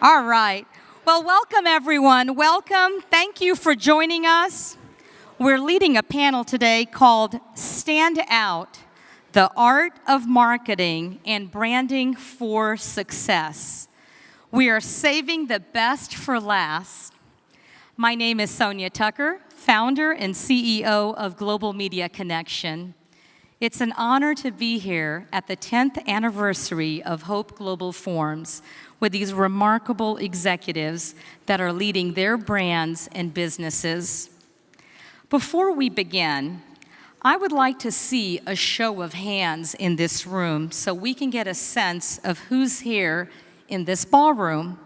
All right. Well, welcome, everyone. Welcome. Thank you for joining us. We're leading a panel today called Stand Out, the Art of Marketing and Branding for Success. We are saving the best for last. My name is Sonia Tucker, founder and CEO of Global Media Connection. It's an honor to be here at the 10th anniversary of Hope Global Forums with these remarkable executives that are leading their brands and businesses. Before we begin, I would like to see a show of hands in this room so we can get a sense of who's here in this ballroom.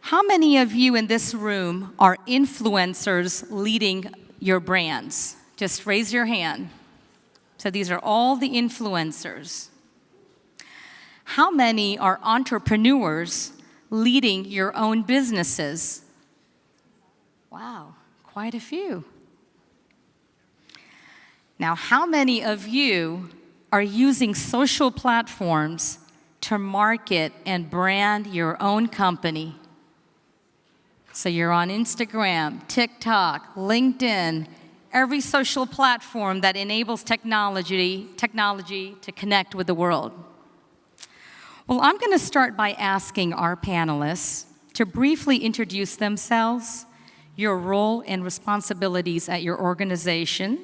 How many of you in this room are influencers leading your brands? Just raise your hand. So these are all the influencers. How many are entrepreneurs leading your own businesses? Wow, quite a few. Now, how many of you are using social platforms to market and brand your own company? So you're on Instagram, TikTok, LinkedIn, every social platform that enables technology to connect with the world. Well, I'm going to start by asking our panelists to briefly introduce themselves, your role and responsibilities at your organization,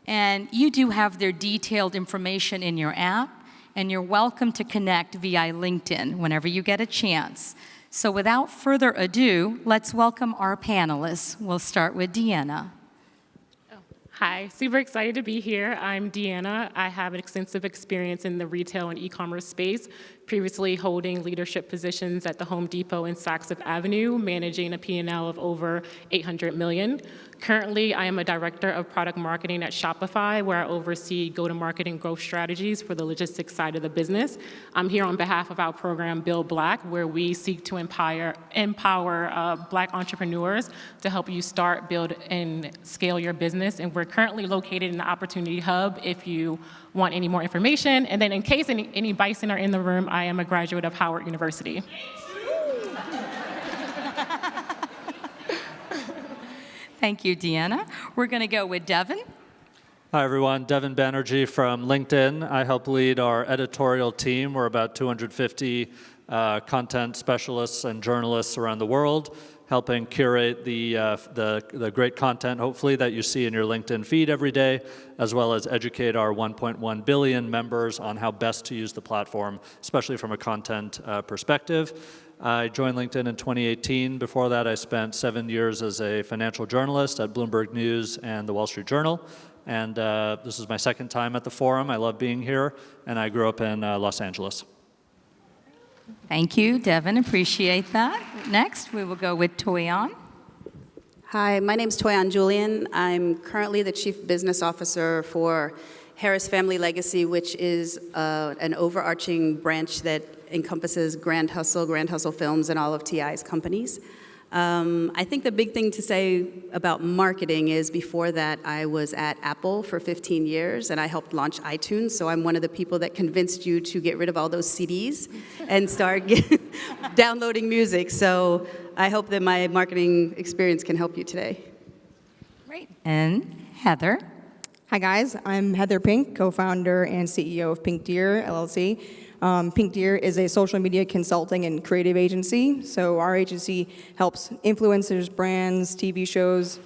and you do have their detailed information in your app, and you're welcome to connect via LinkedIn whenever you get a chance. So without further ado, let's welcome our panelists. We'll start with Deanna. Hi, super excited to be here. I'm Deanna. I have extensive experience in the retail and e-commerce space, previously holding leadership positions at the Home Depot and Saks Fifth Avenue, managing a P&L of over $800 million. Currently, I am a director of product marketing at Shopify, where I oversee go-to-market and growth strategies for the logistics side of the business. I'm here on behalf of our program, Build Black, where we seek to empower Black entrepreneurs to help you start, build, and scale your business. And we're currently located in the Opportunity Hub if you want any more information. And then in case any Bison are in the room, I am a graduate of Howard University. Thank you, Deanna. We're going to go with Devin. Hi, everyone. Devin Banerjee from LinkedIn. I help lead our editorial team. We're about 250 content specialists and journalists around the world, helping curate the great content, hopefully, that you see in your LinkedIn feed every day, as well as educate our 1.1 billion members on how best to use the platform, especially from a content perspective. I joined LinkedIn in 2018. Before that, I spent 7 years as a financial journalist at Bloomberg News and the Wall Street Journal. And this is my second time at the forum. I love being here, and I grew up in Los Angeles. Thank you, Devin. Appreciate that. Next, we will go with Toyan. Hi, my name is Toyan Julian. I'm currently the Chief Business Officer for Harris Family Legacy, which is an overarching branch that encompasses Grand Hustle Films, and all of TI's companies. I think the big thing to say about marketing is before that I was at Apple for 15 years and I helped launch iTunes, so I'm one of the people that convinced you to get rid of all those CDs and start downloading music. So I hope that my marketing experience can help you today. Great. And Heather. Hi guys, I'm Heather Pink, co-founder and CEO of Pink Deer LLC. Pink Deer is a social media consulting and creative agency. So our agency helps influencers, brands, TV shows,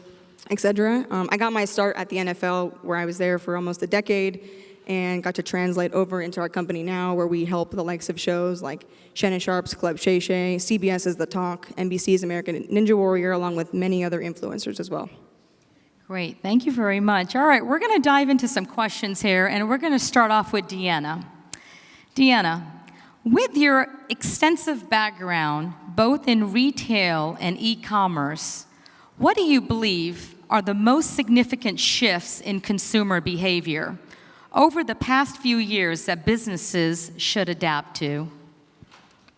etc. I got my start at the NFL, where I was there for almost a decade, and got to translate over into our company now, where we help the likes of shows like Shannon Sharp's Club Shay Shay, CBS's The Talk, NBC's American Ninja Warrior, along with many other influencers as well. Great. Thank you very much. All right, we're going to dive into some questions here, and we're going to start off with Deanna. Deanna, with your extensive background, both in retail and e-commerce, what do you believe are the most significant shifts in consumer behavior over the past few years that businesses should adapt to?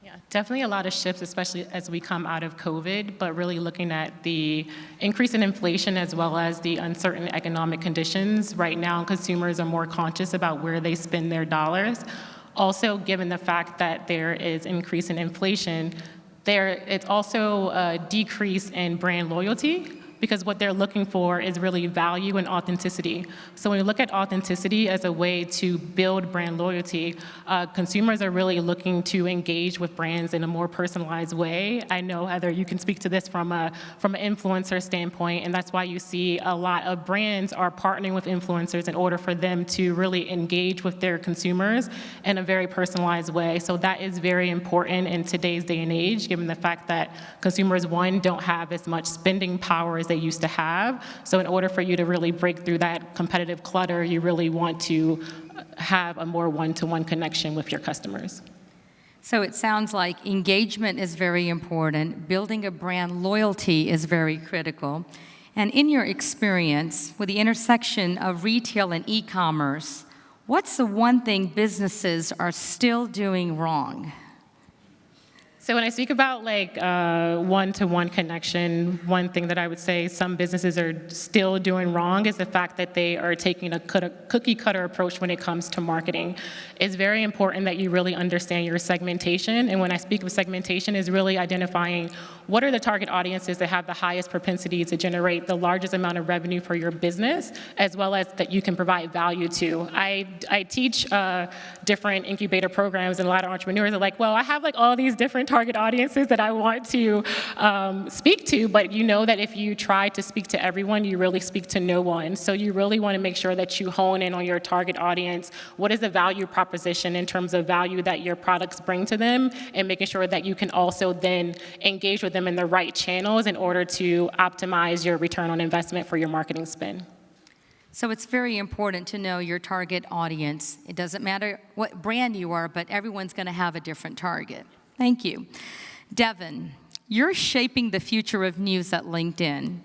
Yeah, definitely a lot of shifts, especially as we come out of COVID, but really looking at the increase in inflation as well as the uncertain economic conditions. Right now, consumers are more conscious about where they spend their dollars. Also, given the fact that there is increase in inflation, It's also a decrease in brand loyalty, because what they're looking for is really value and authenticity. So when we look at authenticity as a way to build brand loyalty, consumers are really looking to engage with brands in a more personalized way. I know, Heather, you can speak to this from an influencer standpoint, and that's why you see a lot of brands are partnering with influencers in order for them to really engage with their consumers in a very personalized way. So that is very important in today's day and age, given the fact that consumers, one, don't have as much spending power as they used to have. So in order for you to really break through that competitive clutter, you really want to have a more one-to-one connection with your customers. So it sounds like engagement is very important. Building a brand loyalty is very critical. And in your experience with the intersection of retail and e-commerce, what's the one thing businesses are still doing wrong? So when I speak about like one-to-one connection, one thing that I would say some businesses are still doing wrong is the fact that they are taking a cookie-cutter approach when it comes to marketing. It's very important that you really understand your segmentation, and when I speak of segmentation, is really identifying what are the target audiences that have the highest propensity to generate the largest amount of revenue for your business, as well as that you can provide value to. I teach different incubator programs, and a lot of entrepreneurs are like, well, I have like all these different target audiences that I want to speak to, but you know that if you try to speak to everyone, you really speak to no one. So you really want to make sure that you hone in on your target audience. What is the value proposition in terms of value that your products bring to them, and making sure that you can also then engage with them in the right channels in order to optimize your return on investment for your marketing spend. So it's very important to know your target audience. It doesn't matter what brand you are, but everyone's going to have a different target. Thank you. Devin, you're shaping the future of news at LinkedIn.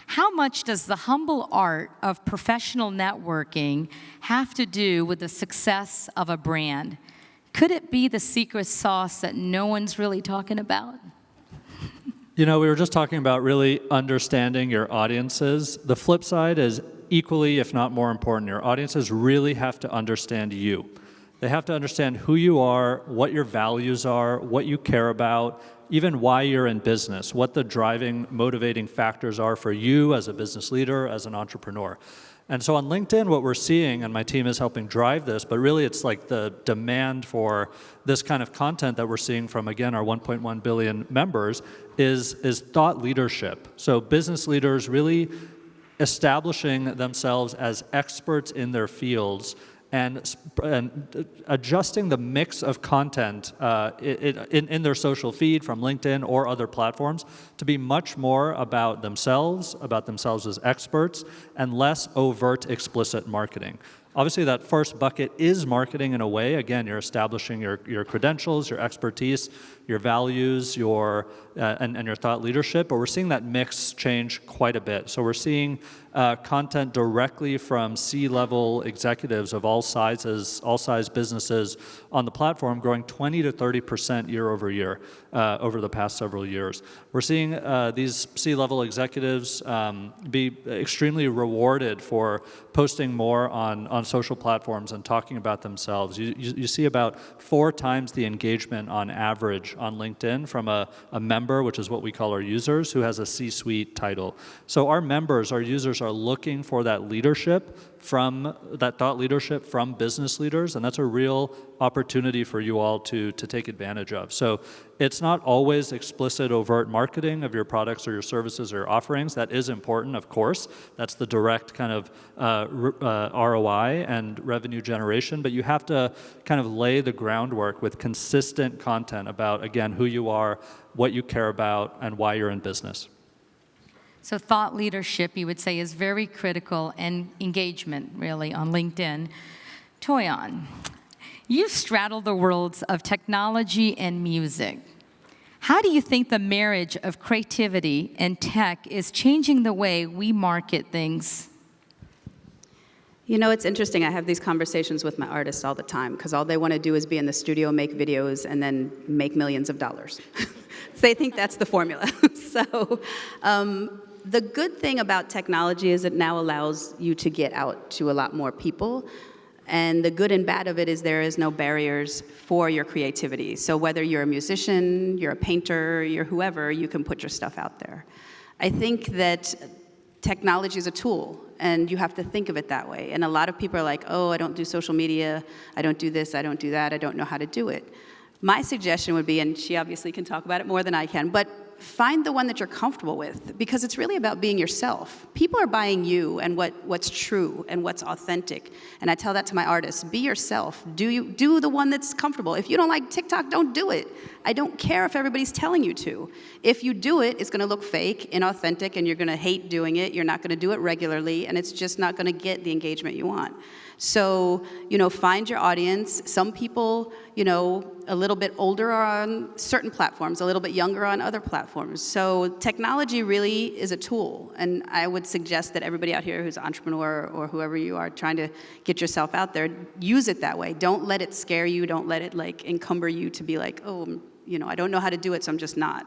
How much does the humble art of professional networking have to do with the success of a brand? Could it be the secret sauce that no one's really talking about? You know, we were just talking about really understanding your audiences. The flip side is equally, if not more important. Your audiences really have to understand you. They have to understand who you are, what your values are, what you care about, even why you're in business, what the driving, motivating factors are for you as a business leader, as an entrepreneur. And so on LinkedIn, what we're seeing, and my team is helping drive this, but really it's like the demand for this kind of content that we're seeing from, again, our 1.1 billion members is thought leadership. So business leaders really establishing themselves as experts in their fields and adjusting the mix of content in their social feed from LinkedIn or other platforms to be much more about themselves as experts, and less overt, explicit marketing. Obviously, that first bucket is marketing in a way. Again, you're establishing your credentials, your expertise, your values, and your thought leadership. But we're seeing that mix change quite a bit. So we're seeing content directly from C-level executives of all sizes, all size businesses on the platform growing 20 to 30% year over year over the past several years. We're seeing these C-level executives be extremely rewarded for posting more on social platforms and talking about themselves. You see about 4 times the engagement on average on LinkedIn from a member, which is what we call our users, who has a C-suite title. So our members, our users, are looking for that leadership that thought leadership from business leaders, and that's a real opportunity for you all to take advantage of. So it's not always explicit, overt marketing of your products or your services or your offerings. That is important, of course. That's the direct kind of ROI and revenue generation, but you have to kind of lay the groundwork with consistent content about, again, who you are, what you care about, and why you're in business. So thought leadership, you would say, is very critical, and engagement, really, on LinkedIn. Toyon, you straddle the worlds of technology and music. How do you think the marriage of creativity and tech is changing the way we market things? You know, it's interesting. I have these conversations with my artists all the time because all they want to do is be in the studio, make videos, and then make millions of dollars. So they think that's the formula. So the good thing about technology is it now allows you to get out to a lot more people. And the good and bad of it is there is no barriers for your creativity. So whether you're a musician, you're a painter, you're whoever, you can put your stuff out there. I think that technology is a tool, and you have to think of it that way. And a lot of people are like, oh, I don't do social media, I don't do this, I don't do that, I don't know how to do it. My suggestion would be, and she obviously can talk about it more than I can, but find the one that you're comfortable with, because it's really about being yourself. People are buying you and what's true and what's authentic. And I tell that to my artists, be yourself. Do the one that's comfortable. If you don't like TikTok, don't do it. I don't care if everybody's telling you to. If you do it, it's gonna look fake, inauthentic, and you're gonna hate doing it. You're not gonna do it regularly, and it's just not gonna get the engagement you want. So, find your audience. Some people, a little bit older are on certain platforms, a little bit younger on other platforms. So technology really is a tool, and I would suggest that everybody out here who's an entrepreneur or whoever you are trying to get yourself out there, use it that way. Don't let it scare you. Don't let it encumber you to be like, oh, I don't know how to do it, so I'm just not.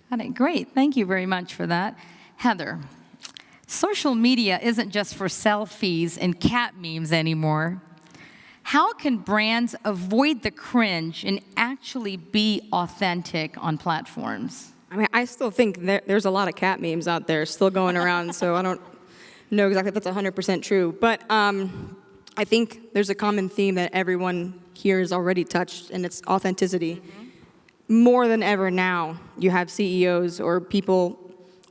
Got it. Great. Thank you very much for that. Heather, social media isn't just for selfies and cat memes anymore. How can brands avoid the cringe and actually be authentic on platforms? I mean, I still think there's a lot of cat memes out there still going around, so I don't know exactly if that's 100% true. But I think there's a common theme that everyone here has already touched, and it's authenticity. Mm-hmm. More than ever now, you have CEOs or people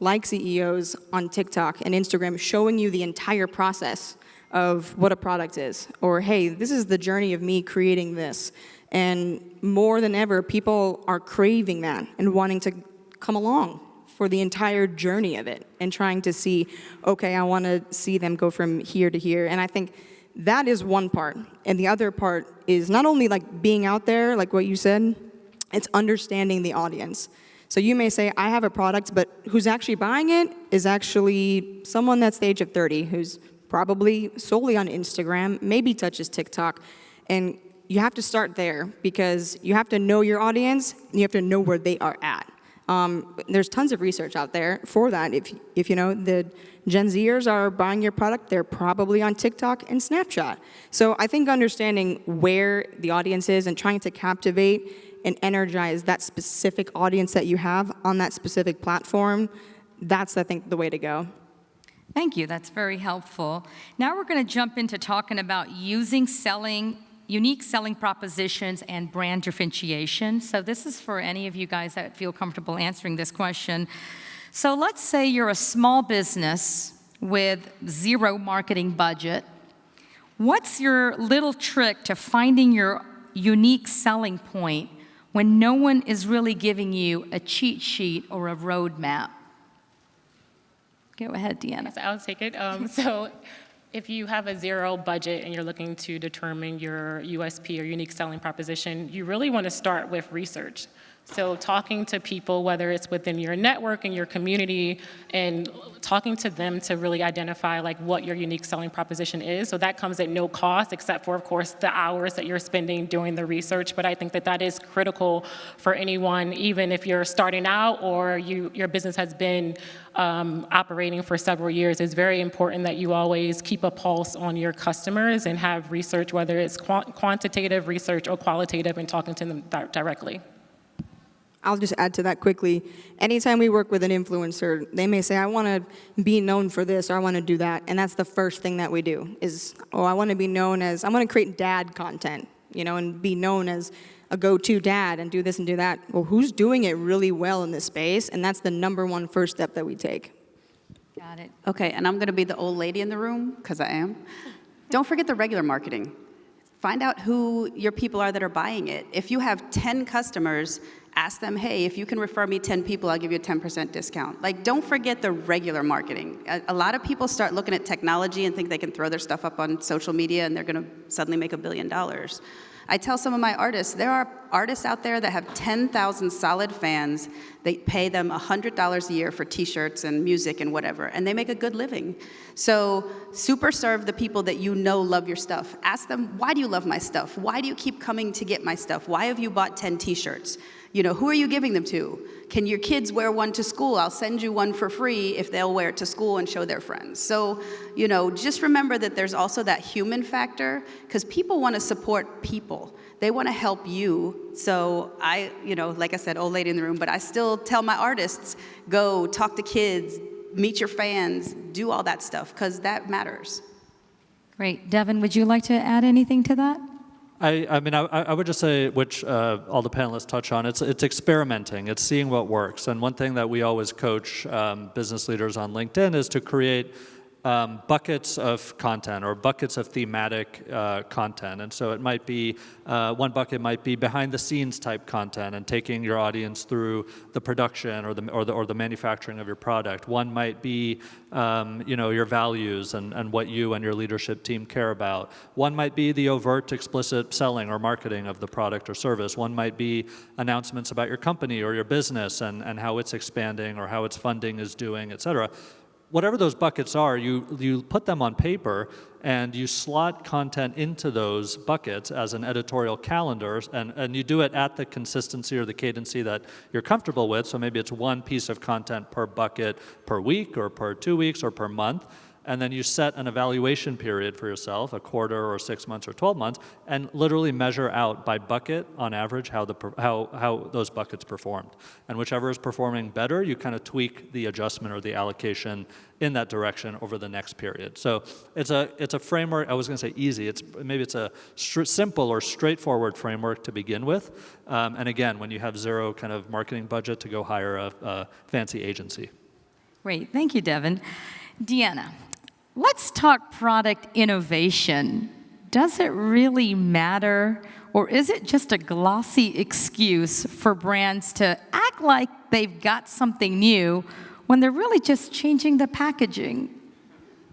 like CEOs on TikTok and Instagram showing you the entire process of what a product is, or hey, this is the journey of me creating this. And more than ever, people are craving that and wanting to come along for the entire journey of it and trying to see, okay, I want to see them go from here to here. And I think that is one part. And the other part is not only being out there, like what you said, it's understanding the audience. So you may say, I have a product, but who's actually buying it is actually someone that's the age of 30, who's probably solely on Instagram, maybe touches TikTok. And you have to start there, because you have to know your audience, and you have to know where they are at. There's tons of research out there for that. If the Gen Zers are buying your product, they're probably on TikTok and Snapchat. So I think understanding where the audience is and trying to captivate and energize that specific audience that you have on that specific platform, that's, I think, the way to go. Thank you. That's very helpful. Now we're going to jump into talking about using unique selling propositions and brand differentiation. So this is for any of you guys that feel comfortable answering this question. So let's say you're a small business with zero marketing budget. What's your little trick to finding your unique selling point when no one is really giving you a cheat sheet or a roadmap? Go ahead, Deanna. Yes, I'll take it. So if you have a zero budget and you're looking to determine your USP or unique selling proposition, you really want to start with research. So talking to people, whether it's within your network and your community, and talking to them to really identify what your unique selling proposition is. So that comes at no cost, except for, of course, the hours that you're spending doing the research. But I think that is critical for anyone, even if you're starting out or your business has been operating for several years. It's very important that you always keep a pulse on your customers and have research, whether it's quantitative research or qualitative, and talking to them directly. I'll just add to that quickly. Anytime we work with an influencer, they may say, I want to be known for this, or I want to do that. And that's the first thing that we do is, I want to be known as, I want to create dad content, and be known as a go-to dad and do this and do that. Well, who's doing it really well in this space? And that's the number one first step that we take. Got it. Okay, and I'm going to be the old lady in the room, because I am. Don't forget the regular marketing. Find out who your people are that are buying it. If you have 10 customers, ask them, hey, if you can refer me 10 people, I'll give you a 10% discount. Don't forget the regular marketing. A lot of people start looking at technology and think they can throw their stuff up on social media and they're going to suddenly make $1 billion. I tell some of my artists, there are artists out there that have 10,000 solid fans. They pay them $100 a year for t-shirts and music and whatever, and they make a good living. So super serve the people that love your stuff. Ask them, why do you love my stuff? Why do you keep coming to get my stuff? Why have you bought 10 t-shirts? Who are you giving them to? Can your kids wear one to school? I'll send you one for free if they'll wear it to school and show their friends. So, just remember that there's also that human factor, because people want to support people. They want to help you. So I, like I said, old lady in the room, but I still tell my artists, go talk to kids, meet your fans, do all that stuff, because that matters. Great. Devin, would you like to add anything to that? I would just say, which all the panelists touch on, it's experimenting, it's seeing what works. And one thing that we always coach business leaders on LinkedIn is to create buckets of content or buckets of thematic content. And so it might be, one bucket might be behind the scenes type content and taking your audience through the production or the manufacturing of your product. One might be your values and what you and your leadership team care about. One might be the overt explicit selling or marketing of the product or service. One might be announcements about your company or your business and how it's expanding or how its funding is doing, et cetera. Whatever those buckets are, you put them on paper and you slot content into those buckets as an editorial calendar, and you do it at the consistency or the cadency that you're comfortable with. So maybe it's one piece of content per bucket per week or per 2 weeks or per month. And then you set an evaluation period for yourself, a quarter or 6 months or 12 months, and literally measure out by bucket on average how those buckets performed. And whichever is performing better, you kind of tweak the adjustment or the allocation in that direction over the next period. So it's a framework. I was going to say easy. Maybe it's a simple or straightforward framework to begin with. And again, when you have zero kind of marketing budget, to go hire a fancy agency. Great. Thank you, Devin. Deanna, let's talk product innovation. Does it really matter, or is it just a glossy excuse for brands to act like they've got something new when they're really just changing the packaging?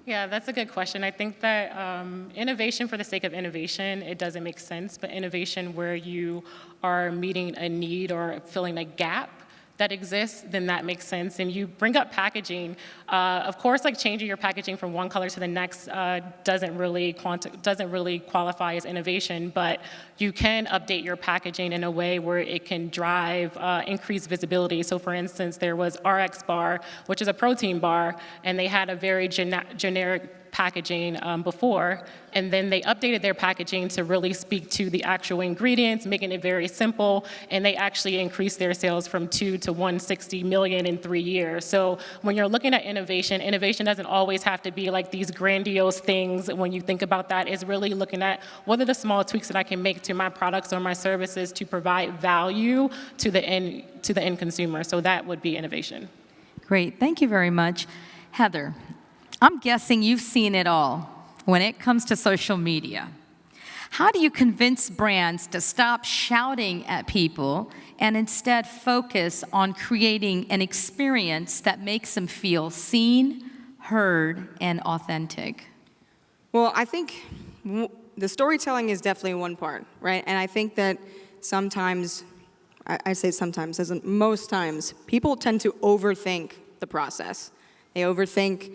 Yeah, that's a good question. I think that innovation for the sake of innovation, it doesn't make sense, but innovation where you are meeting a need or filling a gap that exists, then that makes sense. And you bring up packaging. Of course, like changing your packaging from one color to the next doesn't really qualify as innovation, but you can update your packaging in a way where it can drive increased visibility. So for instance, there was RX Bar, which is a protein bar, and they had a very generic packaging before, and then they updated their packaging to really speak to the actual ingredients, making it very simple, and they actually increased their sales from 2 to 160 million in 3 years. So when you're looking at innovation, innovation doesn't always have to be like these grandiose things. When you think about that, it's really looking at what are the small tweaks that I can make to my products or my services to provide value to the end consumer. So that would be innovation. Great. Thank you very much. Heather, I'm guessing you've seen it all when it comes to social media. How do you convince brands to stop shouting at people and instead focus on creating an experience that makes them feel seen, heard, and authentic? Well, I think the storytelling is definitely one part, right? And I think that sometimes, I say sometimes, as in most times, people tend to overthink the process. They overthink,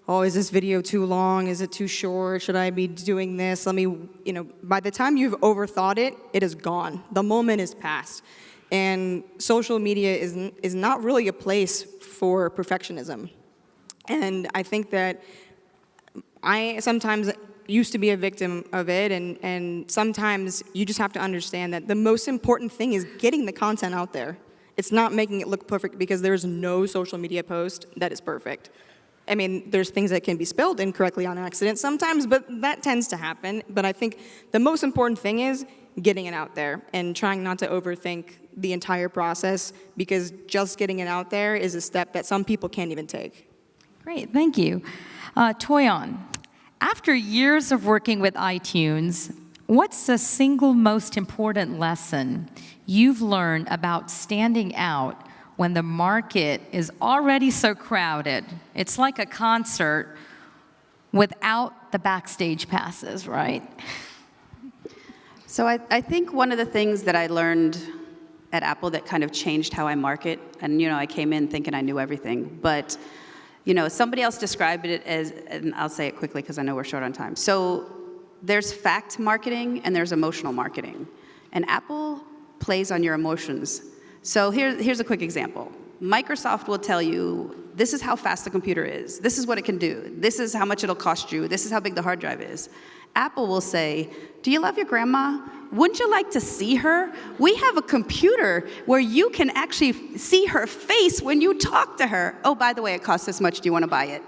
oh, is this video too long? Is it too short? Should I be doing this? By the time you've overthought it, it is gone. The moment is past. And social media is not really a place for perfectionism. And I think that I sometimes used to be a victim of it, and sometimes you just have to understand that the most important thing is getting the content out there. It's not making it look perfect, because there's no social media post that is perfect. I mean, there's things that can be spelled incorrectly on accident sometimes, but that tends to happen. But I think the most important thing is getting it out there and trying not to overthink the entire process, because just getting it out there is a step that some people can't even take. Great, thank you. Toyon, after years of working with iTunes, what's the single most important lesson you've learned about standing out when the market is already so crowded? It's like a concert without the backstage passes, right? So I think one of the things that I learned at Apple that kind of changed how I market, and I came in thinking I knew everything, but somebody else described it as, and I'll say it quickly because I know we're short on time. So there's fact marketing and there's emotional marketing. And Apple plays on your emotions. So here's a quick example. Microsoft will tell you, this is how fast the computer is. This is what it can do. This is how much it'll cost you. This is how big the hard drive is. Apple will say, do you love your grandma? Wouldn't you like to see her? We have a computer where you can actually see her face when you talk to her. Oh, by the way, it costs this much. Do you want to buy it?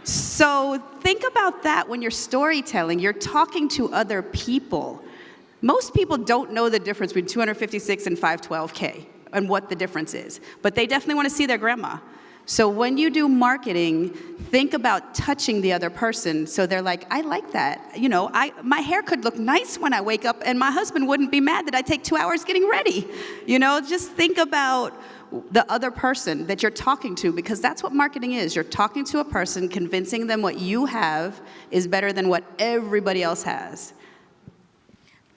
So think about that when you're storytelling. You're talking to other people. Most people don't know the difference between 256 and 512K and what the difference is, but they definitely want to see their grandma. So when you do marketing, think about touching the other person so they're like, I like that. You know, my hair could look nice when I wake up and my husband wouldn't be mad that I take 2 hours getting ready. You know, just think about the other person that you're talking to, because that's what marketing is. You're talking to a person, convincing them what you have is better than what everybody else has.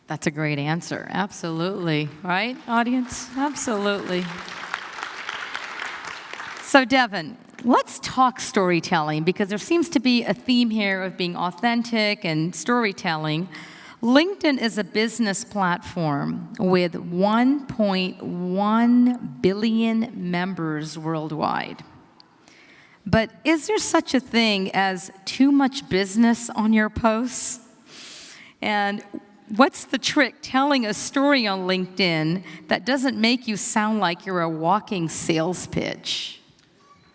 That's a great answer. Absolutely. Right, audience? Absolutely. So, Devin, let's talk storytelling, because there seems to be a theme here of being authentic and storytelling. LinkedIn is a business platform with 1.1 billion members worldwide. But is there such a thing as too much business on your posts? And what's the trick telling a story on LinkedIn that doesn't make you sound like you're a walking sales pitch?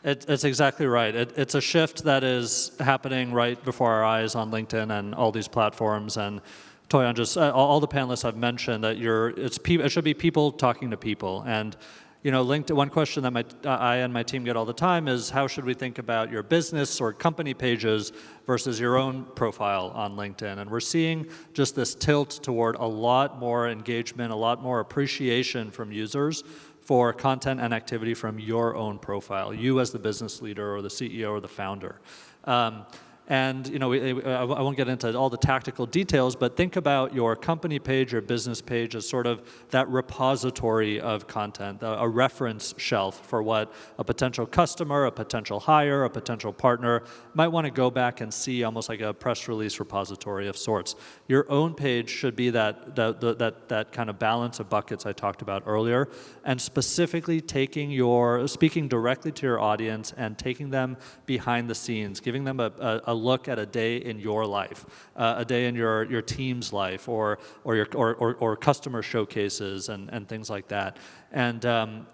It's exactly right. It's a shift that is happening right before our eyes on LinkedIn and all these platforms. And Toyon, just all the panelists have mentioned that it should be people talking to people. And you know, LinkedIn. One question that I and my team get all the time is, how should we think about your business or company pages versus your own profile on LinkedIn? And we're seeing just this tilt toward a lot more engagement, a lot more appreciation from users for content and activity from your own profile, you as the business leader or the CEO or the founder. And you know, I won't get into all the tactical details, but think about your company page, your business page as sort of that repository of content, a reference shelf for what a potential customer, a potential hire, a potential partner might want to go back and see, almost like a press release repository of sorts. Your own page should be that kind of balance of buckets I talked about earlier, and specifically speaking directly to your audience and taking them behind the scenes, giving them a look at a day in your life, a day in your team's life, or customer showcases and things like that. And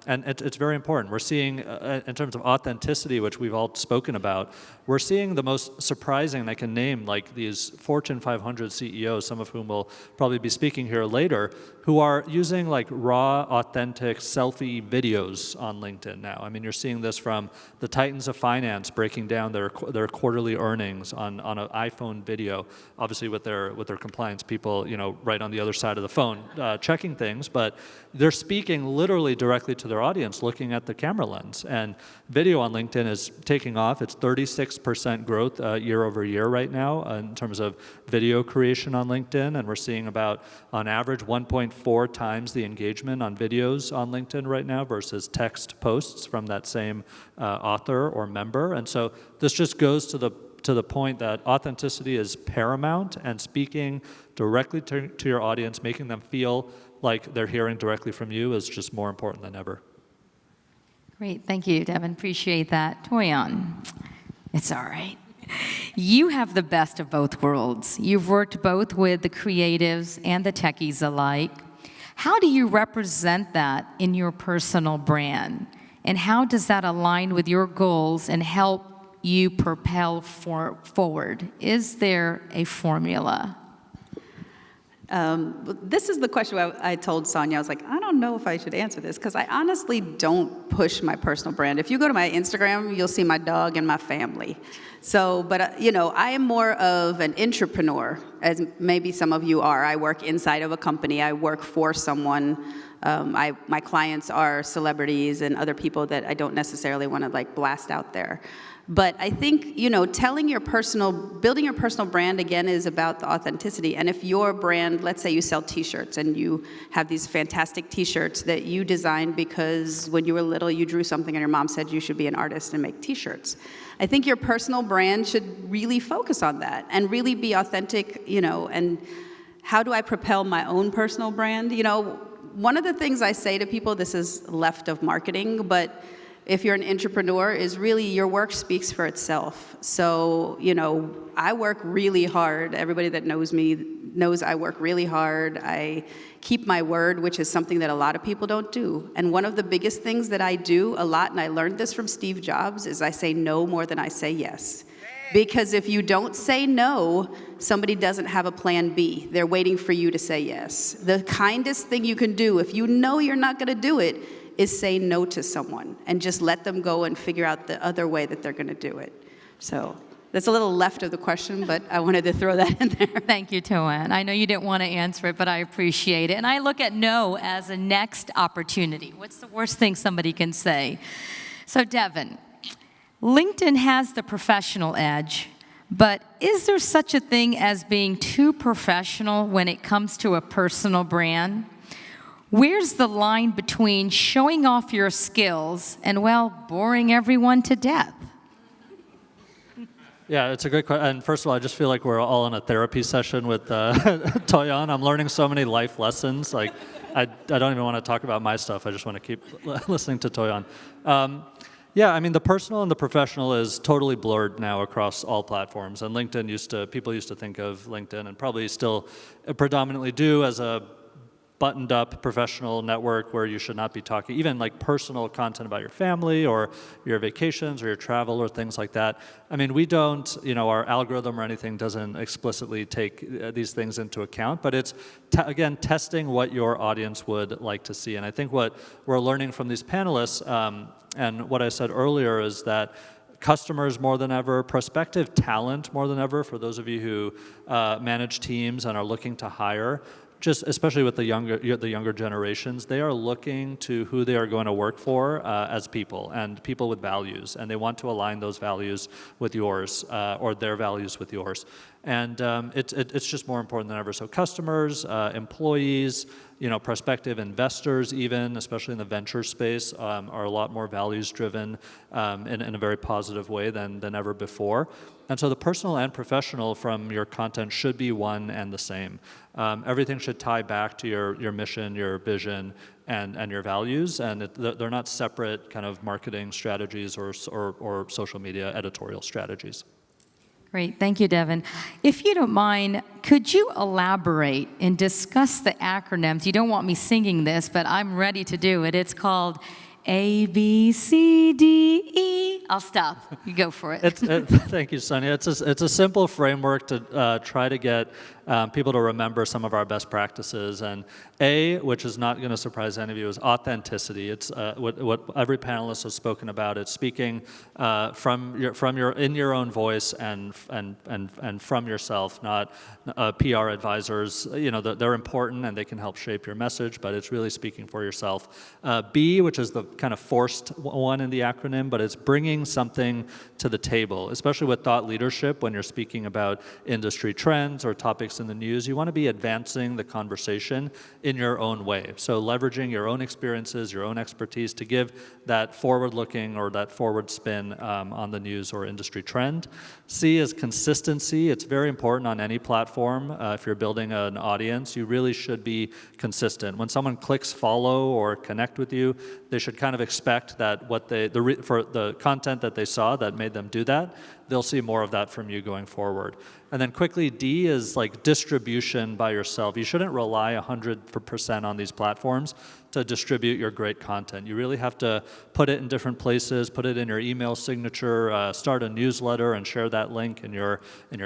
it's very important. We're seeing, in terms of authenticity, which we've all spoken about, we're seeing the most surprising, I can name like these Fortune 500 CEOs, some of whom will probably be speaking here later, who are using like raw, authentic selfie videos on LinkedIn now. I mean, you're seeing this from the titans of finance breaking down their quarterly earnings on an iPhone video, obviously with their compliance people, you know, right on the other side of the phone, checking things, but they're speaking literally directly to their audience, looking at the camera lens. And video on LinkedIn is taking off. It's 36% growth year over year right now in terms of video creation on LinkedIn, and we're seeing about, on average, 1.4 times the engagement on videos on LinkedIn right now versus text posts from that same author or member. And so this just goes to the point that authenticity is paramount, and speaking directly to your audience, making them feel like they're hearing directly from you, is just more important than ever. Great, thank you, Devin. Appreciate that. Toyon, it's all right. You have the best of both worlds. You've worked both with the creatives and the techies alike. How do you represent that in your personal brand? And how does that align with your goals and help you propel forward? Is there a formula? This is the question I told Sonia. I was like, I don't know if I should answer this, because I honestly don't push my personal brand. If you go to my Instagram, you'll see my dog and my family. So, but you know, I am more of an entrepreneur, as maybe some of you are. I work inside of a company. I work for someone. My clients are celebrities and other people that I don't necessarily want to like blast out there. But I think, you know, building your personal brand, again, is about the authenticity. And if your brand, let's say you sell T-shirts and you have these fantastic T-shirts that you designed because when you were little you drew something and your mom said you should be an artist and make T-shirts. I think your personal brand should really focus on that and really be authentic, you know. And how do I propel my own personal brand? You know, one of the things I say to people, this is left of marketing, but if you're an entrepreneur, is really your work speaks for itself. So, I work really hard. Everybody that knows me knows I work really hard. I keep my word, which is something that a lot of people don't do. And one of the biggest things that I do a lot, and I learned this from Steve Jobs, is I say no more than I say yes. Because if you don't say no, somebody doesn't have a plan B. They're waiting for you to say yes. The kindest thing you can do, if you know you're not going to do it, is say no to someone and just let them go and figure out the other way that they're going to do it. So that's a little left of the question, but I wanted to throw that in there. Thank you, Toan. I know you didn't want to answer it, but I appreciate it. And I look at no as a next opportunity. What's the worst thing somebody can say? So, Devin, LinkedIn has the professional edge, but is there such a thing as being too professional when it comes to a personal brand? Where's the line between showing off your skills and, well, boring everyone to death? Yeah, it's a great question. And first of all, I just feel like we're all in a therapy session with Toyan. I'm learning so many life lessons. Like, I don't even want to talk about my stuff. I just want to keep listening to Toyan. Yeah, I mean, the personal and the professional is totally blurred now across all platforms. And people used to think of LinkedIn, and probably still predominantly do, as a buttoned up professional network where you should not be talking, even like personal content about your family or your vacations or your travel or things like that. I mean, we don't, our algorithm or anything doesn't explicitly take these things into account, but it's, again, testing what your audience would like to see. And I think what we're learning from these panelists, and what I said earlier, is that customers more than ever, prospective talent more than ever, for those of you who manage teams and are looking to hire, just especially with the younger generations, they are looking to who they are going to work for as people, and people with values, and they want to align those values with yours, or their values with yours. And it's just more important than ever. So customers, employees, prospective investors even, especially in the venture space, are a lot more values driven in a very positive way than ever before. And so the personal and professional from your content should be one and the same. Everything should tie back to your mission, your vision, and your values, and they're not separate kind of marketing strategies or social media editorial strategies. Great, thank you, Devin. If you don't mind, could you elaborate and discuss the acronyms? You don't want me singing this, but I'm ready to do it. It's called A, B, C, D, E. I'll stop. You go for it. Thank you, Sonia. It's a simple framework to try to get people to remember some of our best practices. And A, which is not going to surprise any of you, is authenticity. It's what every panelist has spoken about. It's speaking in your own voice and from yourself, not PR advisors. They're important and they can help shape your message, but it's really speaking for yourself. B, which is the kind of forced one in the acronym, but it's bringing something to the table, especially with thought leadership. When you're speaking about industry trends or topics in the news, you want to be advancing the conversation in your own way. So leveraging your own experiences, your own expertise to give that forward-looking or that forward spin on the news or industry trend. C is consistency. It's very important on any platform. If you're building an audience, you really should be consistent. When someone clicks follow or connect with you, they should kind of expect that for the content that they saw that made them do that, they'll see more of that from you going forward. And then quickly, D is like distribution by yourself. You shouldn't rely 100% on these platforms to distribute your great content. You really have to put it in different places, put it in your email signature, start a newsletter and share that link in your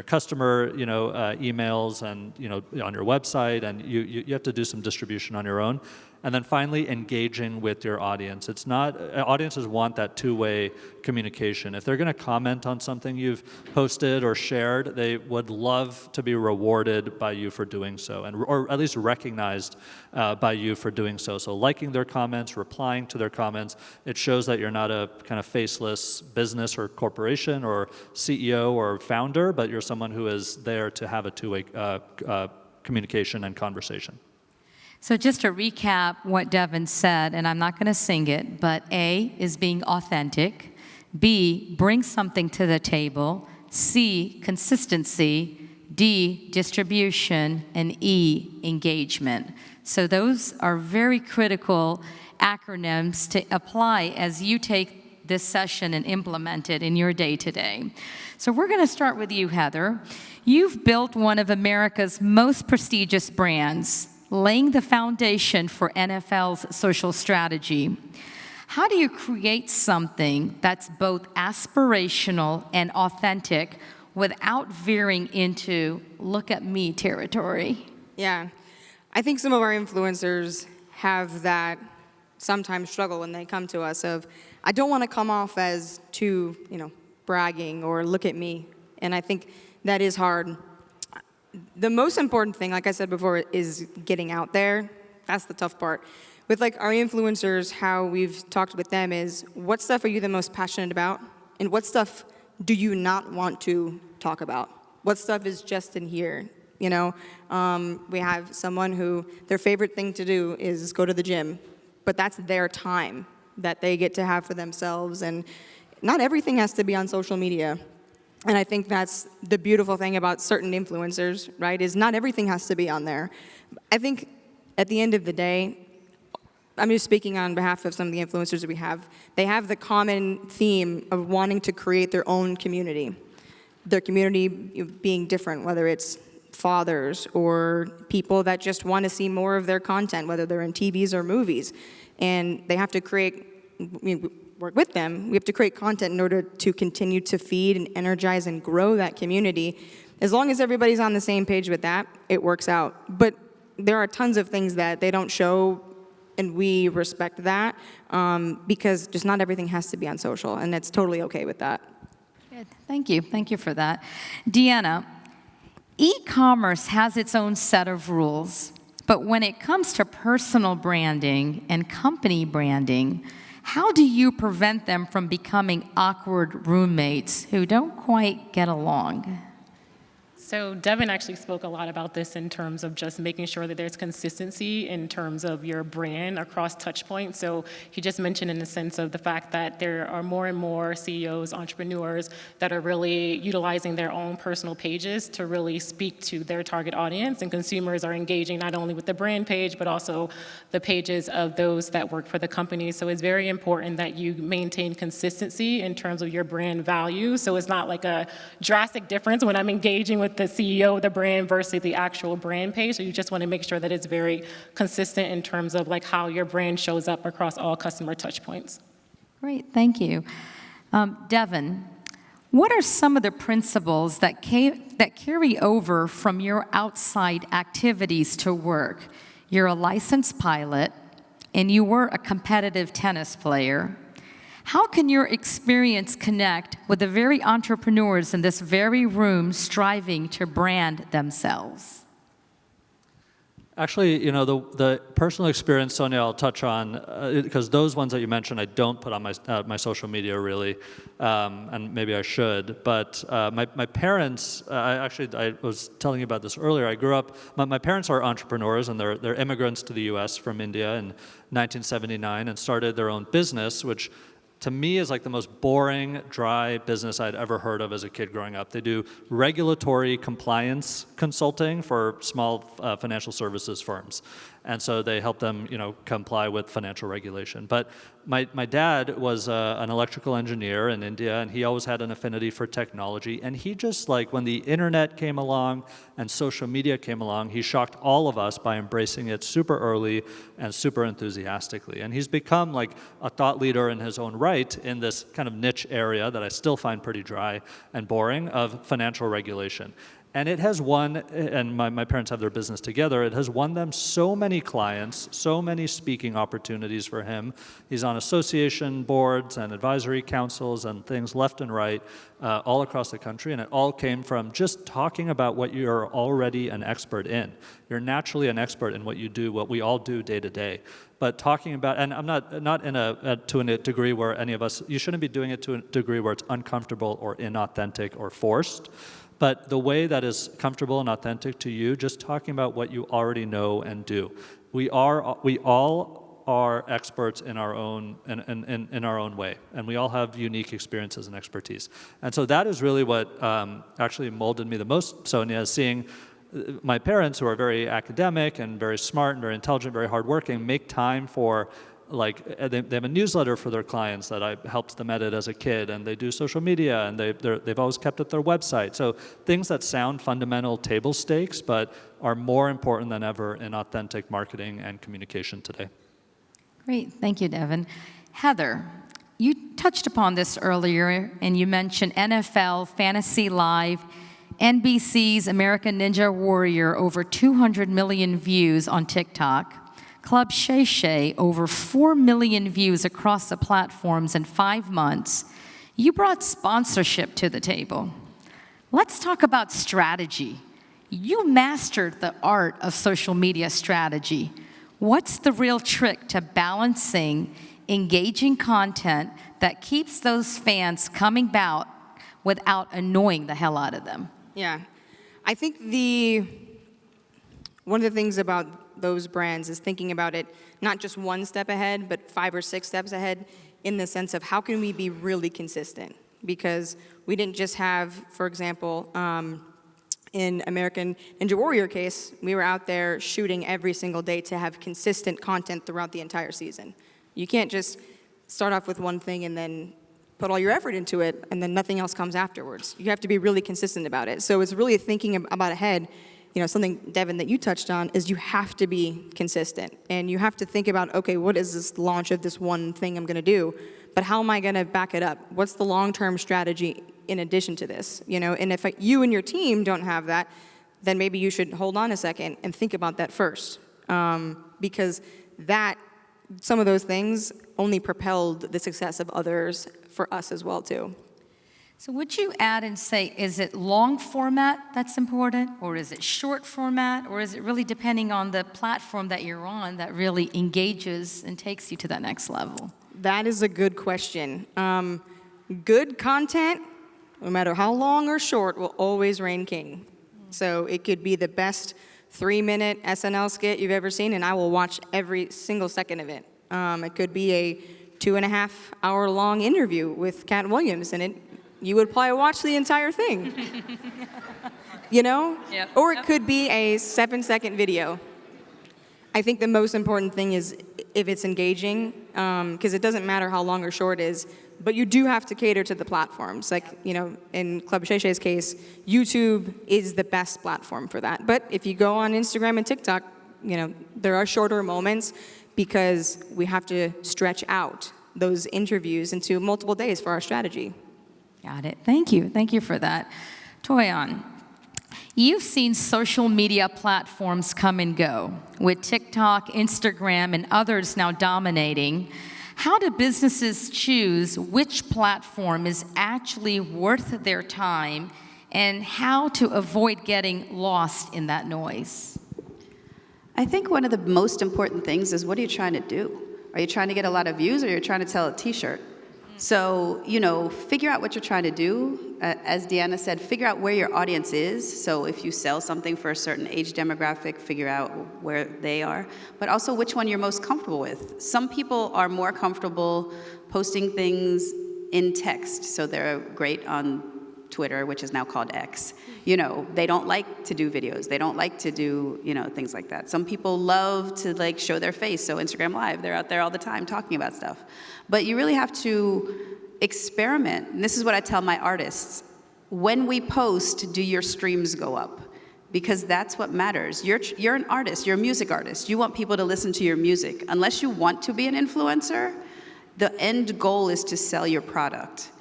customer emails and on your website, and you have to do some distribution on your own. And then finally, engaging with your audience. Audiences want that two-way communication. If they're going to comment on something you've posted or shared, they would love to be rewarded by you for doing so, or at least recognized by you for doing so. So liking their comments, replying to their comments, it shows that you're not a kind of faceless business or corporation or CEO or founder, but you're someone who is there to have a two-way communication and conversation. So just to recap what Devin said, and I'm not going to sing it, but A is being authentic, B, bring something to the table, C, consistency, D, distribution, and E, engagement. So those are very critical acronyms to apply as you take this session and implement it in your day-to-day. So we're going to start with you, Heather. You've built one of America's most prestigious brands, laying the foundation for NFL's social strategy. How do you create something that's both aspirational and authentic without veering into look at me territory? Yeah, I think some of our influencers have that sometimes struggle when they come to us of, I don't want to come off as too, bragging or look at me. And I think that is hard. The most important thing, like I said before, is getting out there. That's the tough part. With our influencers, how we've talked with them is, what stuff are you the most passionate about? And what stuff do you not want to talk about? What stuff is just in here? We have someone who their favorite thing to do is go to the gym, but that's their time that they get to have for themselves. And not everything has to be on social media. And I think that's the beautiful thing about certain influencers, right, is not everything has to be on there. I think at the end of the day, I'm just speaking on behalf of some of the influencers that we have, they have the common theme of wanting to create their own community. Their community being different, whether it's fathers or people that just want to see more of their content, whether they're in TVs or movies. And they have to work with them. We have to create content in order to continue to feed and energize and grow that community. As long as everybody's on the same page with that, it works out. But there are tons of things that they don't show, and we respect that because just not everything has to be on social, and that's totally okay with that. Good. Thank you. Thank you for that. Deanna, e-commerce has its own set of rules, but when it comes to personal branding and company branding, how do you prevent them from becoming awkward roommates who don't quite get along? So Devin actually spoke a lot about this in terms of just making sure that there's consistency in terms of your brand across touch points. So he just mentioned in the sense of the fact that there are more and more CEOs, entrepreneurs that are really utilizing their own personal pages to really speak to their target audience, and consumers are engaging not only with the brand page, but also the pages of those that work for the company. So it's very important that you maintain consistency in terms of your brand value. So it's not like a drastic difference when I'm engaging with the CEO of the brand versus the actual brand page. So you just want to make sure that it's very consistent in terms of how your brand shows up across all customer touch points. Great, thank you. Devin, what are some of the principles that carry over from your outside activities to work? You're a licensed pilot, and you were a competitive tennis player. How can your experience connect with the very entrepreneurs in this very room striving to brand themselves? Actually, the personal experience, Sonia, I'll touch on, because those ones that you mentioned, I don't put on my social media really, and maybe I should. But my parents, I was telling you about this earlier. I grew up. My parents are entrepreneurs, and they're immigrants to the U.S. from India in 1979, and started their own business, which to me is the most boring, dry business I'd ever heard of as a kid growing up. They do regulatory compliance consulting for small financial services firms. And so they help them, comply with financial regulation. But my dad was an electrical engineer in India, and he always had an affinity for technology. And he just, when the internet came along and social media came along, he shocked all of us by embracing it super early and super enthusiastically. And he's become a thought leader in his own right in this kind of niche area that I still find pretty dry and boring of financial regulation. And it has won, and my parents have their business together, it has won them so many clients, so many speaking opportunities for him. He's on association boards and advisory councils and things left and right all across the country, and it all came from just talking about what you're already an expert in. You're naturally an expert in what you do, what we all do day to day. But talking about, and I'm not to a degree where any of us, you shouldn't be doing it to a degree where it's uncomfortable or inauthentic or forced. But the way that is comfortable and authentic to you, just talking about what you already know and do. We all are experts in our own in our own way, and we all have unique experiences and expertise. And so that is really what actually molded me the most, Sonia, is seeing my parents, who are very academic and very smart and very intelligent, very hardworking, make time for, like, they have a newsletter for their clients that I helped them edit as a kid, and they do social media, and they've always kept up their website. So things that sound fundamental table stakes, but are more important than ever in authentic marketing and communication today. Great, thank you, Devin. Heather, you touched upon this earlier, and you mentioned NFL, Fantasy Live, NBC's American Ninja Warrior, over 200 million views on TikTok. Club Shay Shay, over 4 million views across the platforms in 5 months. You brought sponsorship to the table. Let's talk about strategy. You mastered the art of social media strategy. What's the real trick to balancing engaging content that keeps those fans coming back without annoying the hell out of them? Yeah. I think one of the things about those brands is thinking about it not just one step ahead, but 5 or 6 steps ahead, in the sense of how can we be really consistent? Because we didn't just have, for example, in American Ninja Warrior case, we were out there shooting every single day to have consistent content throughout the entire season. You can't just start off with one thing and then put all your effort into it, and then nothing else comes afterwards. You have to be really consistent about it. So it's really thinking about ahead. You know, something, Devin, that you touched on is you have to be consistent. And you have to think about, okay, what is this launch of this one thing I'm going to do? But how am I going to back it up? What's the long-term strategy in addition to this? You know, and if you and your team don't have that, then maybe you should hold on a second and think about that first. Because some of those things only propelled the success of others for us as well, too. So would you add and say, is it long format that's important, or is it short format, or is it really depending on the platform that you're on that really engages and takes you to that next level? That is a good question. Good content, no matter how long or short, will always reign king. So it could be the best 3-minute SNL skit you've ever seen, and I will watch every single second of it. It could be a 2.5-hour-long interview with Cat Williams, and you would probably watch the entire thing. You know? Yep. Or it could be a 7-second video. I think the most important thing is if it's engaging, because it doesn't matter how long or short it is, but you do have to cater to the platforms. Like, you know, in Club Shay Shay's case, YouTube is the best platform for that. But if you go on Instagram and TikTok, you know, there are shorter moments because we have to stretch out those interviews into multiple days for our strategy. Got it. Thank you. Thank you for that. Toyon, you've seen social media platforms come and go, with TikTok, Instagram, and others now dominating. How do businesses choose which platform is actually worth their time, and how to avoid getting lost in that noise? I think one of the most important things is, what are you trying to do? Are you trying to get a lot of views, or you're trying to sell a t-shirt? So, you know, figure out what you're trying to do. As Deanna said, figure out where your audience is. So if you sell something for a certain age demographic, figure out where they are. But also which one you're most comfortable with. Some people are more comfortable posting things in text. So they're great on Twitter, which is now called X. You know, they don't like to do videos. They don't like to do, you know, things like that. Some people love to, like, show their face. So Instagram Live, they're out there all the time talking about stuff. But you really have to experiment. And this is what I tell my artists. When we post, do your streams go up? Because that's what matters. You're an artist. You're a music artist. You want people to listen to your music. Unless you want to be an influencer, the end goal is to sell your product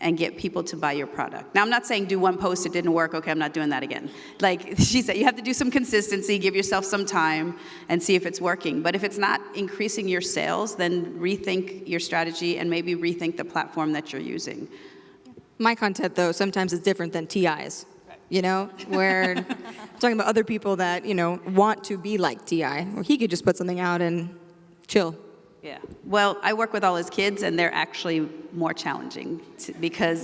and get people to buy your product. Now, I'm not saying do one post, it didn't work, okay, I'm not doing that again. Like she said, you have to do some consistency, give yourself some time, and see if it's working. But if it's not increasing your sales, then rethink your strategy and maybe rethink the platform that you're using. My content, though, sometimes is different than T.I.'s, you know, where I'm talking about other people that, you know, want to be like T.I., or he could just put something out and chill. Yeah. Well, I work with all his kids, and they're actually more challenging because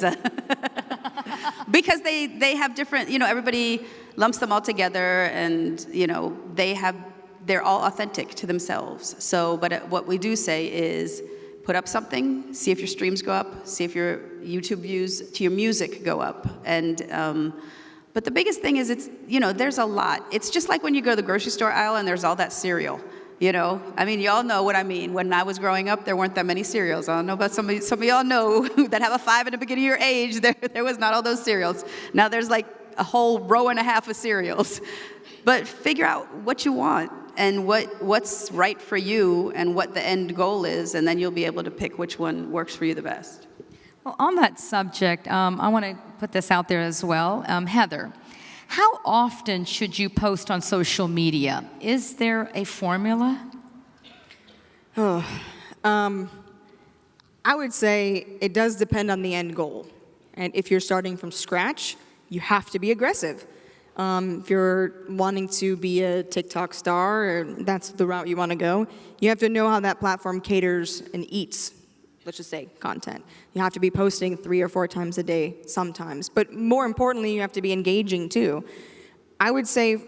they have different, you know, everybody lumps them all together, and, you know, they're all authentic to themselves. So, but what we do say is put up something, see if your streams go up, see if your YouTube views to your music go up, and But the biggest thing is there's a lot. It's just like when you go to the grocery store aisle and there's all that cereal. I mean, y'all know what I mean. When I was growing up, there weren't that many cereals. I don't know about some of y'all know that have a 5 in the beginning of your age. There was not all those cereals. Now there's like a whole row and a half of cereals. But figure out what you want and what's right for you and what the end goal is, and then you'll be able to pick which one works for you the best. Well, on that subject, I want to put this out there as well. Heather, how often should you post on social media? Is there a formula? I would say it does depend on the end goal. And if you're starting from scratch, you have to be aggressive. If you're wanting to be a TikTok star, or that's the route you want to go, you have to know how that platform caters and eats, let's just say, content. You have to be posting 3 or 4 times a day sometimes. But more importantly, you have to be engaging too. I would say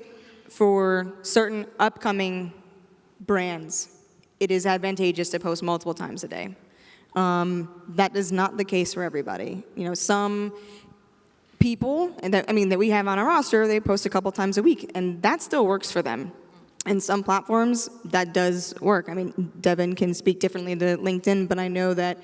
for certain upcoming brands, it is advantageous to post multiple times a day. That is not the case for everybody. Some people that we have on our roster, they post a couple times a week, and that still works for them. And some platforms, that does work. Devin can speak differently to LinkedIn, but I know that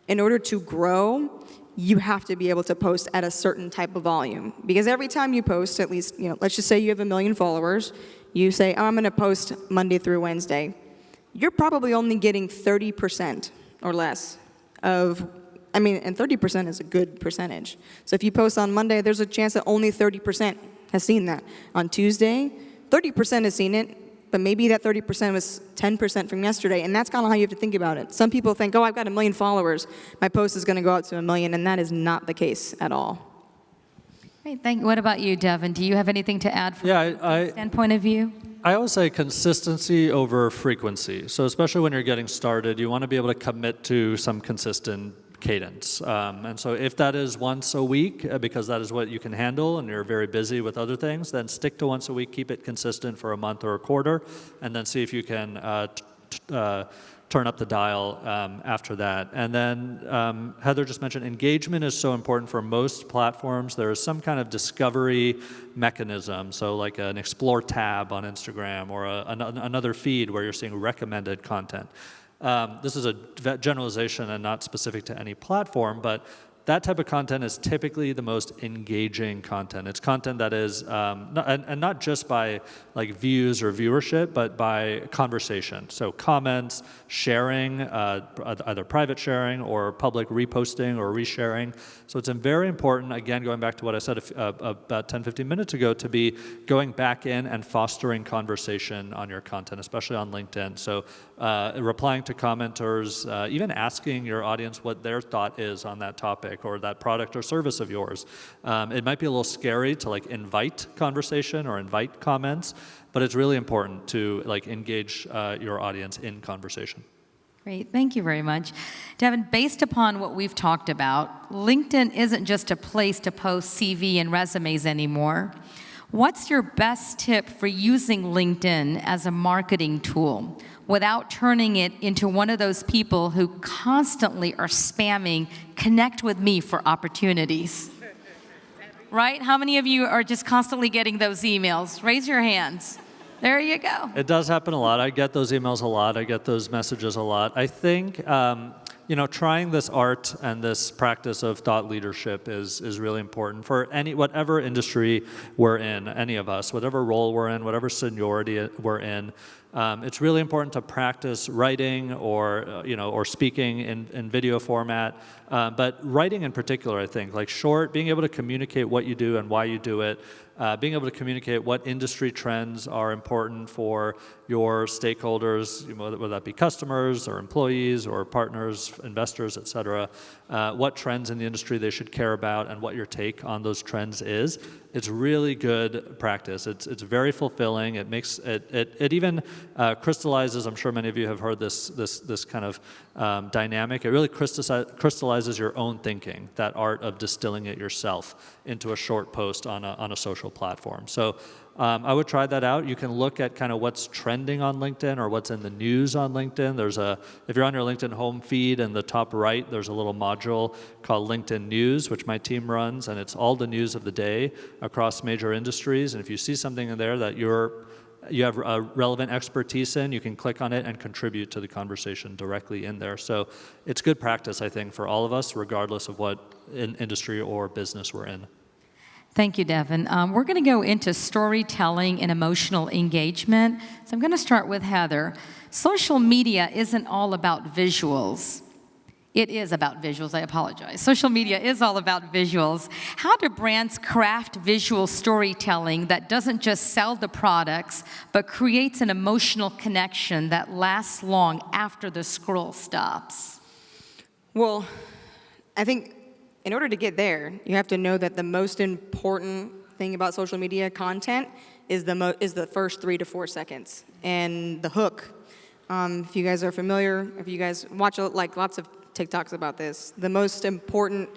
in order to grow, you have to be able to post at a certain type of volume. Because every time you post, at least, let's just say you have 1 million followers, you say, I'm going to post Monday through Wednesday. You're probably only getting 30% or less of, and 30% is a good percentage. So if you post on Monday, there's a chance that only 30% has seen that. On Tuesday, 30% has seen it, but maybe that 30% was 10% from yesterday, and that's kind of how you have to think about it. Some people think, I've got 1 million followers, my post is going to go out to 1 million, and that is not the case at all. Great, thank you. What about you, Devin? Do you have anything to add from a standpoint of view? I always say consistency over frequency. So especially when you're getting started, you want to be able to commit to some consistent cadence. And so if that is once a week, because that is what you can handle and you're very busy with other things, then stick to once a week, keep it consistent for a month or a quarter, and then see if you can turn up the dial after that. And then Heather just mentioned engagement is so important for most platforms. There is some kind of discovery mechanism, so like an explore tab on Instagram or another feed where you're seeing recommended content. This is a generalization and not specific to any platform, but that type of content is typically the most engaging content. It's content that is, not just by like views or viewership, but by conversation. So comments, sharing, either private sharing or public reposting or resharing. So it's very important, again, going back to what I said about 10, 15 minutes ago, to be going back in and fostering conversation on your content, especially on LinkedIn. So replying to commenters, even asking your audience what their thought is on that topic or that product or service of yours. It might be a little scary to like invite conversation or invite comments, but it's really important to like engage your audience in conversation. Great, thank you very much. Devin, based upon what we've talked about, LinkedIn isn't just a place to post CV and resumes anymore. What's your best tip for using LinkedIn as a marketing tool without turning it into one of those people who constantly are spamming, connect with me for opportunities? Right? How many of you are just constantly getting those emails? Raise your hands. There you go. It does happen a lot. I get those emails a lot. I get those messages a lot. I think trying this art and this practice of thought leadership is really important for whatever industry we're in, any of us, whatever role we're in, whatever seniority we're in. It's really important to practice writing or speaking in video format, but writing in particular, I think, like short, being able to communicate what you do and why you do it, being able to communicate what industry trends are important for your stakeholders, whether that be customers or employees or partners, investors, et cetera, what trends in the industry they should care about and what your take on those trends is. It's really good practice. It's very fulfilling. It makes it even crystallizes, I'm sure many of you have heard this kind of dynamic. It really crystallizes your own thinking, that art of distilling it yourself into a short post on a social platform. So I would try that out. You can look at kind of what's trending on LinkedIn or what's in the news on LinkedIn. If you're on your LinkedIn home feed in the top right, there's a little module called LinkedIn News, which my team runs, and it's all the news of the day across major industries. And if you see something in there that you have a relevant expertise in, you can click on it and contribute to the conversation directly in there. So it's good practice, I think, for all of us, regardless of what industry or business we're in. Thank you, Devin. We're going to go into storytelling and emotional engagement. So I'm going to start with Heather. Social media isn't all about visuals. It is about visuals, I apologize. Social media is all about visuals. How do brands craft visual storytelling that doesn't just sell the products, but creates an emotional connection that lasts long after the scroll stops? Well, I think in order to get there, you have to know that the most important thing about social media content is the first 3 to 4 seconds. And the hook, if you guys are familiar, if you guys watch lots of TikToks about this, the most important,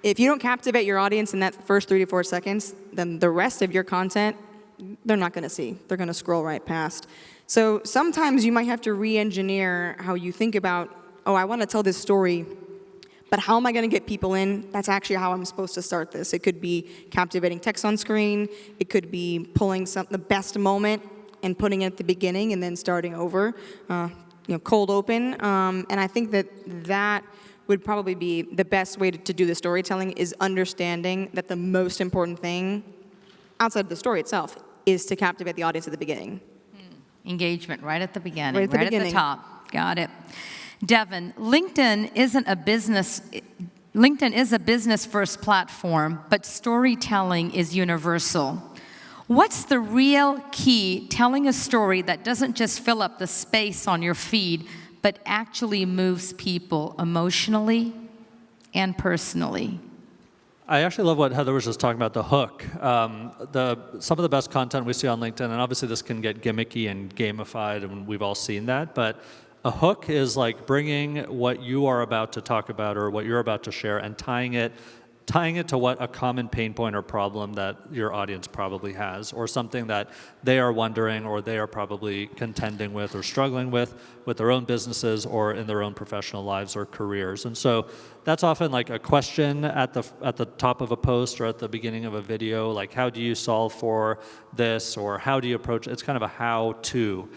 if you don't captivate your audience in that first 3 to 4 seconds, then the rest of your content, they're not going to see. They're going to scroll right past. So sometimes you might have to re-engineer how you think about, oh, I want to tell this story, but how am I going to get people in? That's actually how I'm supposed to start this. It could be captivating text on screen. It could be pulling the best moment and putting it at the beginning and then starting over, cold open. And I think that would probably be the best way to do the storytelling, is understanding that the most important thing outside of the story itself is to captivate the audience at the beginning. Engagement right at the beginning, Right at the top. Got it. Devin, LinkedIn is a business-first platform, but storytelling is universal. What's the real key telling a story that doesn't just fill up the space on your feed, but actually moves people emotionally and personally? I actually love what Heather was just talking about, the hook. Some of the best content we see on LinkedIn, and obviously this can get gimmicky and gamified, and we've all seen that, but a hook is like bringing what you are about to talk about or what you're about to share and tying it to what a common pain point or problem that your audience probably has, or something that they are wondering or they are probably contending with or struggling with their own businesses or in their own professional lives or careers. And so that's often like a question at the top of a post or at the beginning of a video, like how do you solve for this, or how do you approach it? It's kind of a how-to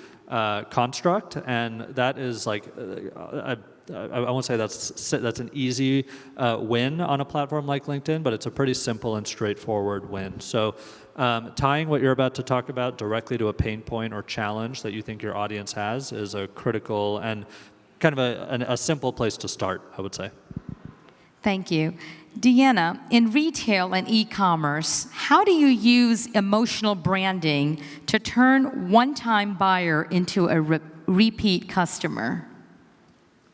construct, and that is like I won't say that's an easy win on a platform like LinkedIn, but it's a pretty simple and straightforward win. So tying what you're about to talk about directly to a pain point or challenge that you think your audience has is a critical and kind of a simple place to start, I would say. Thank you. Deanna, in retail and e-commerce, how do you use emotional branding to turn one-time buyer into a repeat customer?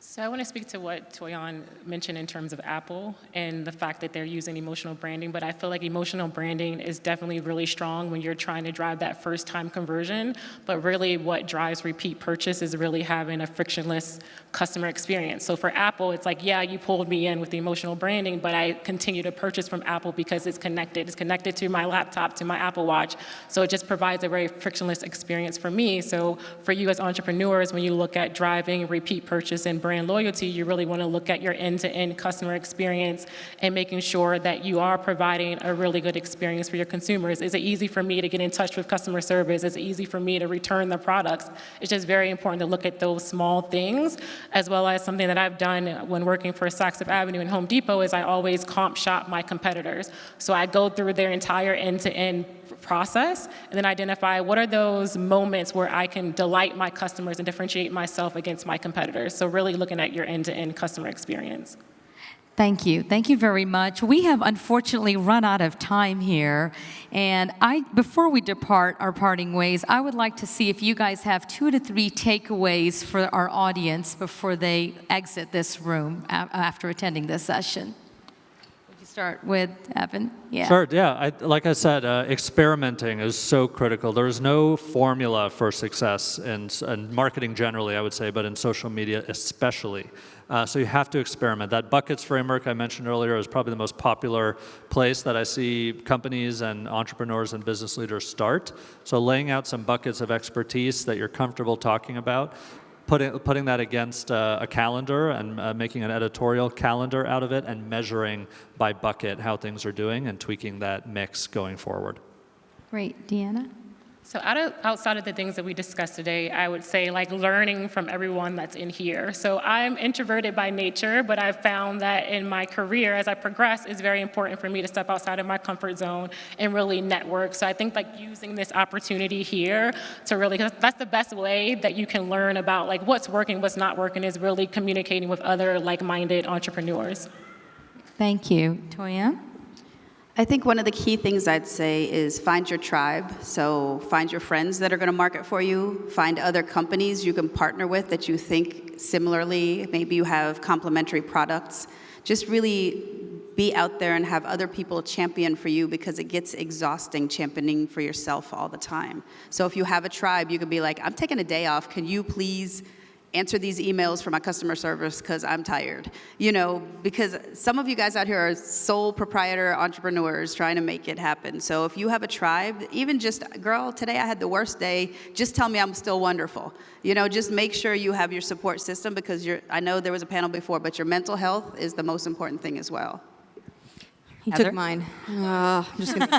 So I want to speak to what Toyan mentioned in terms of Apple and the fact that they're using emotional branding, but I feel like emotional branding is definitely really strong when you're trying to drive that first-time conversion, but really what drives repeat purchase is really having a frictionless customer experience. So for Apple, it's like, yeah, you pulled me in with the emotional branding, but I continue to purchase from Apple because it's connected. It's connected to my laptop, to my Apple Watch, so it just provides a very frictionless experience for me. So for you as entrepreneurs, when you look at driving repeat purchase and brand loyalty, you really want to look at your end-to-end customer experience and making sure that you are providing a really good experience for your consumers. Is it easy for me to get in touch with customer service? Is it easy for me to return the products? It's just very important to look at those small things, as well as something that I've done when working for Saks Fifth Avenue and Home Depot is I always comp shop my competitors. So I go through their entire end-to-end process and then identify what are those moments where I can delight my customers and differentiate myself against my competitors. So really looking at your end-to-end customer experience. Thank you. Thank you very much. We have unfortunately run out of time here. And before we depart our parting ways, I would like to see if you guys have 2 to 3 takeaways for our audience before they exit this room after attending this session. start with Evan. Yeah. Sure, yeah. Like I said, experimenting is so critical. There's no formula for success in marketing generally, I would say, but in social media especially. So you have to experiment. That buckets framework I mentioned earlier is probably the most popular place that I see companies and entrepreneurs and business leaders start. So laying out some buckets of expertise that you're comfortable talking about, putting that against a calendar and making an editorial calendar out of it and measuring by bucket how things are doing and tweaking that mix going forward. Great. Deanna? So outside of the things that we discussed today, I would say like learning from everyone that's in here. So I'm introverted by nature, but I've found that in my career, as I progress, it's very important for me to step outside of my comfort zone and really network. So I think like using this opportunity here to really, 'cause that's the best way that you can learn about like what's working, what's not working, is really communicating with other like-minded entrepreneurs. Thank you. Toya? I think one of the key things I'd say is find your tribe. So find your friends that are going to market for you. Find other companies you can partner with that you think similarly. Maybe you have complementary products. Just really be out there and have other people champion for you, because it gets exhausting championing for yourself all the time. So if you have a tribe, you could be like, I'm taking a day off. Can you please answer these emails for my customer service because I'm tired? You know, because some of you guys out here are sole proprietor entrepreneurs trying to make it happen. So if you have a tribe, even just, girl, today I had the worst day, just tell me I'm still wonderful. You know, just make sure you have your support system, because I know there was a panel before, but your mental health is the most important thing as well. He Heather? took mine. I'm just kidding.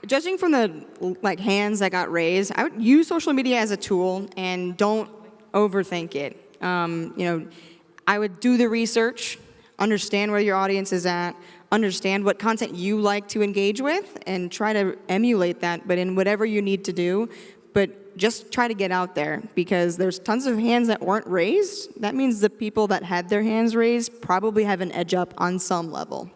Judging from the hands that got raised, I would use social media as a tool and don't overthink it. I would do the research, understand where your audience is at, understand what content you like to engage with, and try to emulate that, but in whatever you need to do. But just try to get out there, because there's tons of hands that weren't raised. That means the people that had their hands raised probably have an edge up on some level.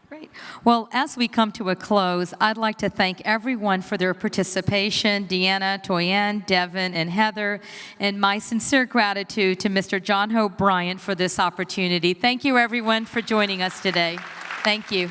Great. Well, as we come to a close, I'd like to thank everyone for their participation, Deanna, Toyanne, Devin, and Heather, and my sincere gratitude to Mr. John Hope Bryant for this opportunity. Thank you, everyone, for joining us today. Thank you.